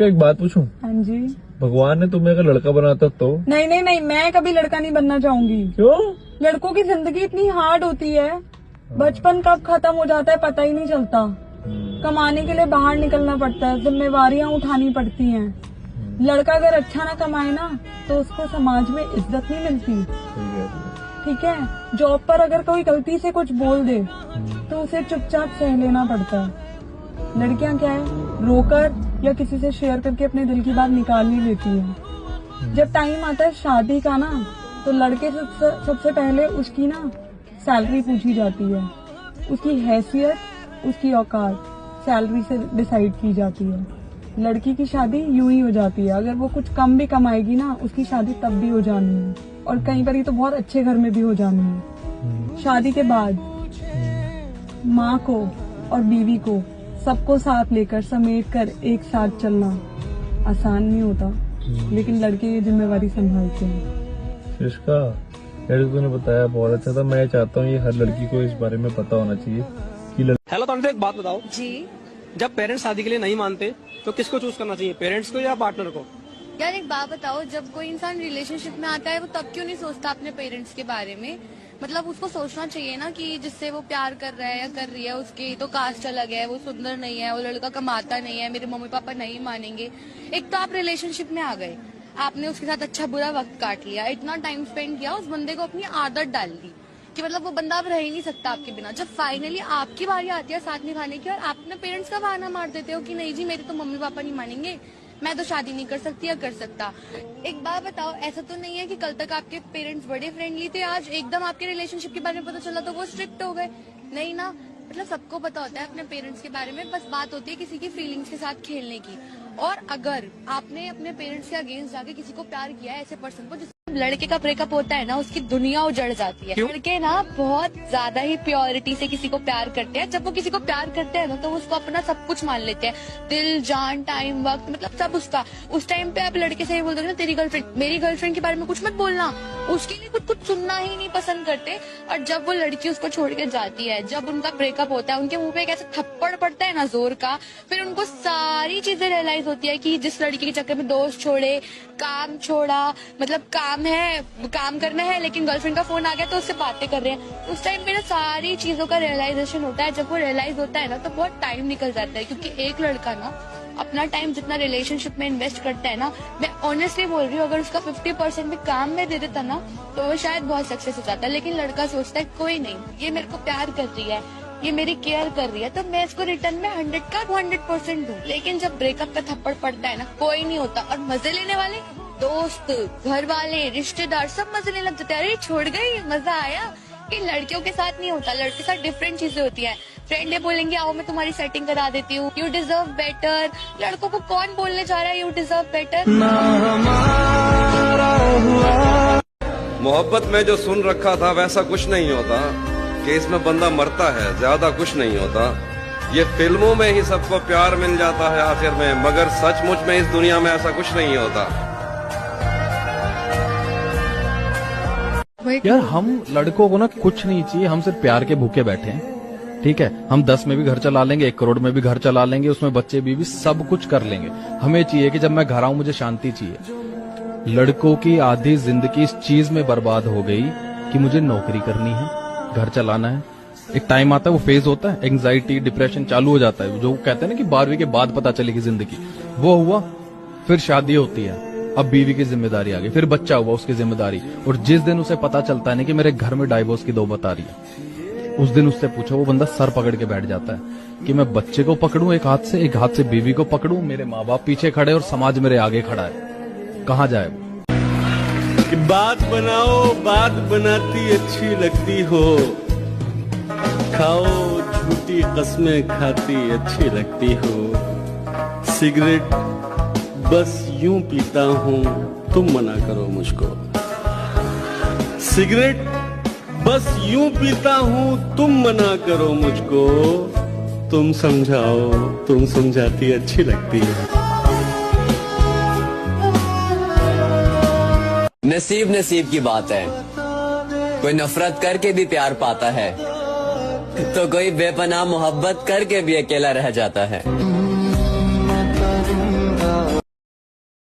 अनुष्का एक बात पूछूं? हाँ जी। भगवान ने तुम्हें अगर लड़का बनाता तो? नहीं नहीं नहीं, मैं कभी लड़का नहीं बनना चाहूंगी। क्यों? लड़कों की जिंदगी इतनी हार्ड होती है, बचपन कब खत्म हो जाता है पता ही नहीं चलता। कमाने के लिए बाहर निकलना पड़ता है, जिम्मेवारियां उठानी पड़ती हैं। लड़का अगर अच्छा ना कमाए ना तो उसको समाज में इज्जत नहीं मिलती। ठीक है, जॉब पर अगर कोई गलती से कुछ बोल दे तो उसे चुपचाप सह लेना पड़ता है। लड़कियां क्या है, रोकर या किसी से शेयर करके अपने दिल की बात निकाल ही लेती है। जब टाइम आता है शादी का ना तो लड़के सबसे पहले उसकी ना सैलरी पूछी जाती है, उसकी हैसियत, उसकी औकात सैलरी से डिसाइड की जाती है। लड़की की शादी यूं ही हो जाती है, अगर वो कुछ कम भी कमाएगी ना उसकी शादी तब भी हो जानी है, और कई बार तो बहुत अच्छे घर में भी हो जानी है। शादी के बाद माँ को और बीवी को सबको साथ लेकर समेट कर एक साथ चलना आसान नहीं होता, लेकिन लड़के ये जिम्मेवारी संभालते हैं। इसका तूने बताया बहुत अच्छा था। मैं चाहता हूँ ये हर लड़की को इस बारे में पता होना चाहिए कि हेलो, तो एक बात बताओ जी। जब पेरेंट्स शादी के लिए नहीं मानते तो किसको चूज करना चाहिए, पेरेंट्स को या पार्टनर को? यार एक बात बताओ, जब कोई इंसान रिलेशनशिप में आता है वो तब क्यों नहीं सोचता अपने पेरेंट्स के बारे में? मतलब उसको सोचना चाहिए ना कि जिससे वो प्यार कर रहा है या कर रही है उसकी तो कास्ट अलग है, वो सुंदर नहीं है, वो लड़का कमाता नहीं है, मेरे मम्मी पापा नहीं मानेंगे। एक तो आप रिलेशनशिप में आ गए, आपने उसके साथ अच्छा बुरा वक्त काट लिया, इतना टाइम स्पेंड किया, उस बंदे को अपनी आदत डाल दी कि मतलब वो बंदा अब रह ही नहीं सकता आपके बिना। जब फाइनली आपकी बारी आती है साथ निभाने की और आप अपने पेरेंट्स का बहाना मार देते हो कि नहीं जी मेरे तो मम्मी पापा नहीं मानेंगे, मैं तो शादी नहीं कर सकती या कर सकता। एक बात बताओ, ऐसा तो नहीं है कि कल तक आपके पेरेंट्स बड़े फ्रेंडली थे, आज एकदम आपके रिलेशनशिप के बारे में पता चला तो वो स्ट्रिक्ट हो गए? नहीं ना, मतलब सबको पता होता है अपने पेरेंट्स के बारे में, बस बात होती है किसी की फीलिंग्स के साथ खेलने की। और अगर आपने अपने पेरेंट्स के अगेंस्ट जाके किसी को प्यार किया है, ऐसे पर्सन को, जिस लड़के का ब्रेकअप होता है ना उसकी दुनिया उजड़ जाती है। लड़के ना बहुत ज्यादा ही प्योरिटी से किसी को प्यार करते हैं। जब वो किसी को प्यार करते हैं ना तो उसको अपना सब कुछ मान लेते हैं, दिल जान टाइम वक्त, मतलब सब उसका। उस टाइम पे आप लड़के से ही बोल दोगे ना तेरी गर्लफ्रेंड, मेरी गर्लफ्रेंड के बारे में कुछ मत बोलना, उसके लिए कुछ सुनना ही नहीं पसंद करते। और जब वो लड़की उसको छोड़ के जाती है, जब उनका ब्रेकअप होता है, उनके मुंह पे एक ऐसा थप्पड़ पड़ता है ना जोर का, फिर उनको सारी चीजें रियलाइज होती है कि जिस लड़की के चक्कर में दोस्त छोड़े, काम छोड़ा, मतलब काम है, काम करना है, लेकिन गर्लफ्रेंड का फोन आ गया तो उससे बातें कर रहे हैं। उस टाइम पे ना सारी चीजों का रियलाइजेशन होता है। जब वो रियलाइज होता है ना तो बहुत टाइम निकल जाता है, क्योंकि एक लड़का ना अपना टाइम जितना रिलेशनशिप में इन्वेस्ट करता है ना, मैं ऑनेस्टली बोल रही हूँ, अगर उसका 50% भी काम में दे देता ना तो वो शायद बहुत सक्सेस हो जाता है। लेकिन लड़का सोचता है कोई नहीं, ये मेरे को प्यार कर रही है, ये मेरी केयर कर रही है, तो मैं इसको रिटर्न में 100 का 100% दूं। लेकिन जब ब्रेकअप का थप्पड़ पड़ता है ना, कोई नहीं होता। और मजे लेने वाले दोस्त, घर वाले, रिश्तेदार सब मजे लेने लग जाते हैं, अरे छोड़ गई, मजा आया। कि लड़कियों के साथ नहीं होता, लड़के के साथ डिफरेंट चीजें होती हैं। फ्रेंड बोलेंगे आओ मैं तुम्हारी सेटिंग करा देती हूँ, यू डिजर्व बेटर। लड़कों को कौन बोलने जा रहा है यू डिजर्व बेटर? मोहब्बत में जो सुन रखा था वैसा कुछ नहीं होता, कि इसमें बंदा मरता है, ज्यादा कुछ नहीं होता। ये फिल्मों में ही सबको प्यार मिल जाता है आखिर में, मगर सचमुच में इस दुनिया में ऐसा कुछ नहीं होता। यार हम लड़कों को ना कुछ नहीं चाहिए, हम सिर्फ प्यार के भूखे बैठे हैं। ठीक है, हम 10 में भी घर चला लेंगे, 1 करोड़ में भी घर चला लेंगे, उसमें बच्चे भी सब कुछ कर लेंगे। हमें चाहिए कि जब मैं घर आऊं मुझे शांति चाहिए। लड़कों की आधी जिंदगी इस चीज में बर्बाद हो गई कि मुझे नौकरी करनी है, घर चलाना है। एक टाइम आता है, वो फेज होता है, एंग्जाइटी डिप्रेशन चालू हो जाता है, जो कहते हैं ना कि 12वीं के बाद पता चलेगी जिंदगी, वो हुआ। फिर शादी होती है, अब बीवी की जिम्मेदारी आ गई, फिर बच्चा हुआ उसकी जिम्मेदारी। और जिस दिन उसे पता चलता है ना कि मेरे घर में डाइवोर्स की 2 बता रही है, उस दिन उससे पूछो, वो बंदा सर पकड़ के बैठ जाता है कि मैं बच्चे को पकड़ूं एक हाथ से बीवी को पकड़ूं, मेरे माँ बाप पीछे खड़े और समाज मेरे आगे खड़ा है, कहाँ जाए वो? कि बात बनाओ, बात बनाती अच्छी लगती हो, खाओ झूठी कस्में खाती अच्छी लगती हो। सिगरेट बस यूं पीता हूं, तुम मना करो मुझको। सिगरेट बस यूं पीता हूं, तुम मना करो मुझको। तुम समझाओ, तुम समझाती अच्छी लगती है। नसीब नसीब की बात है, कोई नफरत करके भी प्यार पाता है, तो कोई बेपनाह मोहब्बत करके भी अकेला रह जाता है।